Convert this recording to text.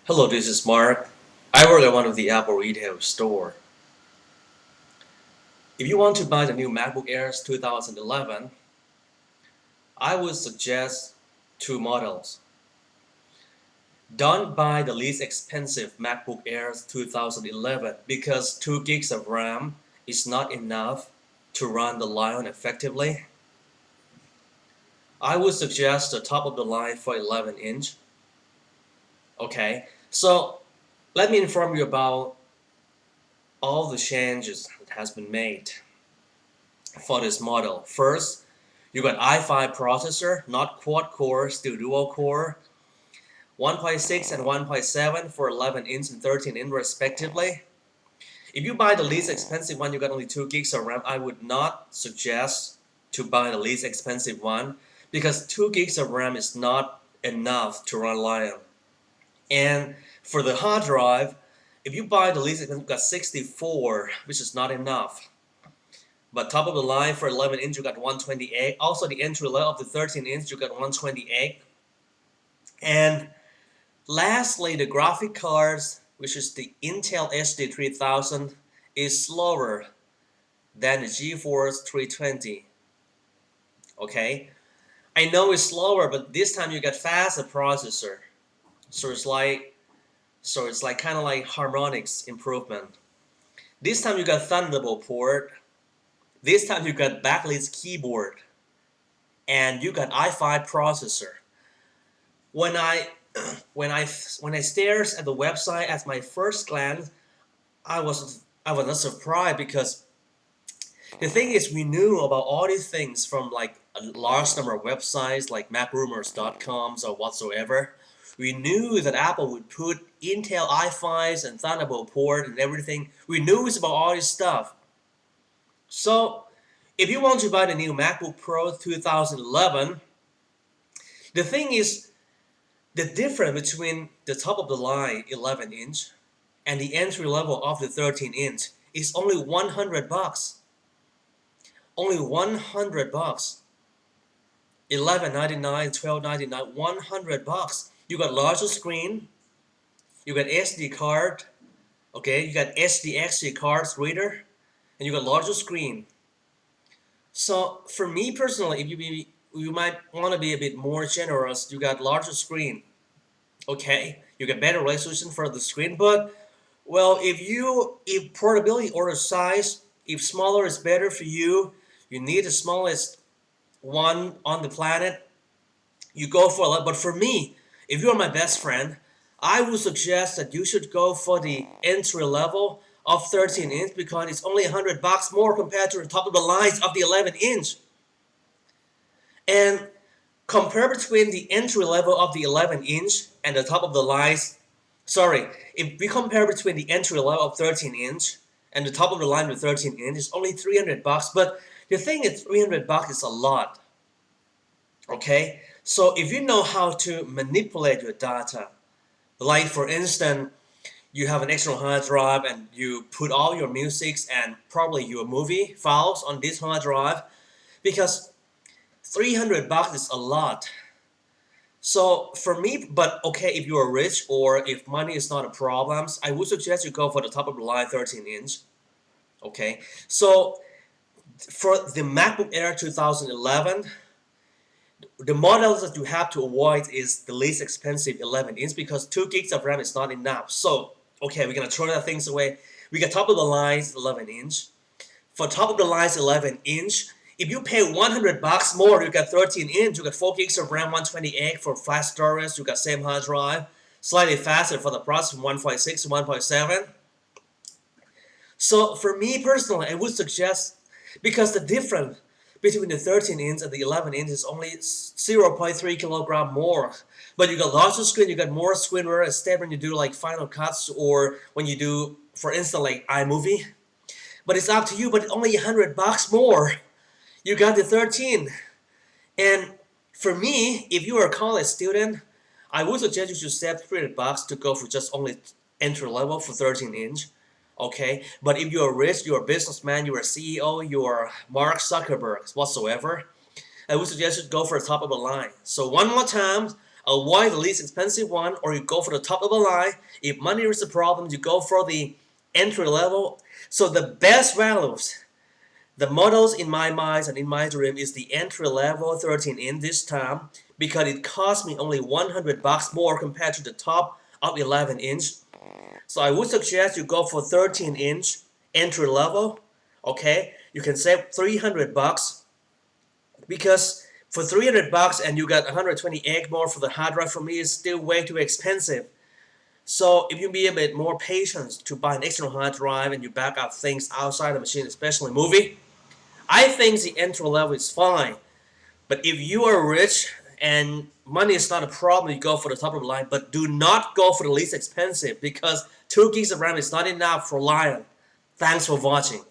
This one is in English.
Hello, this is Mark. I work at one of the Apple retail store. If you want to buy the new MacBook Airs 2011, I would suggest two models. Don't buy the least expensive MacBook Airs 2011 because 2 gigs of RAM is not enough to run the Lion effectively. I would suggest the top of the line for 11 inch. Okay, so let me inform you about all the changes that has been made for this model. First, you got i5 processor, not quad core, still dual core, 1.6 and 1.7 for 11 inch and 13 inch respectively. If you buy the least expensive one, you got only 2 gigs of RAM. I would not suggest to buy the least expensive one because 2 gigs of RAM is not enough to run Lion. And for the hard drive, if you buy the least expensive, you got 64, which is not enough. But top of the line for 11 inch, you got 128. Also, the entry level of the 13 inch, you got 128. And lastly, the graphic cards, which is the Intel HD 3000, is slower than the GeForce 320. Okay, I know it's slower, but this time you get faster processor. So it's like kind of like harmonics improvement. This time you got Thunderbolt port. This time you got backlit keyboard, and you got i5 processor. When I when I stared at the website at my first glance, I was not surprised because the thing is we knew about all these things from like a large number of websites like MacRumors.com or whatsoever. We knew that Apple would put Intel i5s and Thunderbolt port and everything. We knew it's about all this stuff. So if you want to buy the new MacBook Pro 2011, the thing is the difference between the top of the line 11 inch and the entry level of the 13 inch is only 100 bucks. Only 100 bucks. 11.99, 12.99, 100 bucks. You got larger screen, you got SD card, okay, you got SDXC cards reader, and you got larger screen. So for me personally, if you might want to be a bit more generous, you got larger screen. Okay, you get better resolution for the screen, but well, if portability or the size, if smaller is better for you, you need the smallest one on the planet, you go for it. But for me, if you're my best friend, I would suggest that you should go for the entry level of 13 inch because it's only 100 bucks more compared to the top of the lines of the 11 inch. And compare between the entry level of the 11 inch and the top of the lines. Sorry, if we compare between the entry level of 13 inch and the top of the line with 13 inch, it's only 300 bucks. But the thing is, 300 bucks is a lot. Okay, so if you know how to manipulate your data, like for instance, you have an external hard drive and you put all your musics and probably your movie files on this hard drive, because 300 bucks is a lot. So for me, but okay, if you are rich or if money is not a problem, I would suggest you go for the top of the line 13 inch. Okay, so for the MacBook Air 2011, the models that you have to avoid is the least expensive 11 inch because 2 gigs of RAM is not enough. So okay, we're gonna throw that things away. We got top of the lines 11 inch. For top of the lines 11 inch, if you pay 100 bucks more, you got 13 inch, you got 4 gigs of RAM, 128 for flash storage, you got same hard drive, slightly faster for the process from 1.6 to 1.7. So for me personally, I would suggest, because the difference between the 13 inch and the 11 inch is only 0.3 kilogram more. But you got larger screen, you got more screen real estate when you do like Final Cuts or when you do, for instance, like iMovie. But it's up to you, but it's only 100 bucks more. You got the 13. And for me, if you are a college student, I would suggest you should save 300 bucks to go for just only entry level for 13 inch. Okay, but if you're rich, you're a businessman, you're a CEO, you're Mark Zuckerberg, whatsoever, I would suggest you go for the top of the line. So one more time, avoid the least expensive one, or you go for the top of the line. If money is a problem, you go for the entry level. So the best values, the models in my mind and in my dream is the entry level 13 inch this time, because it cost me only $100 more compared to the top of 11 inch. So I would suggest you go for 13 inch entry level. Okay, you can save $300 because for $300 and you got 128 more for the hard drive, for me is still way too expensive. So if you be a bit more patient to buy an external hard drive and you back up things outside the machine, especially movie, I think the entry level is fine. But if you are rich and money is not a problem, you go for the top of the line. But do not go for the least expensive, because 2 gigs of RAM is not enough for Lion. Thanks for watching.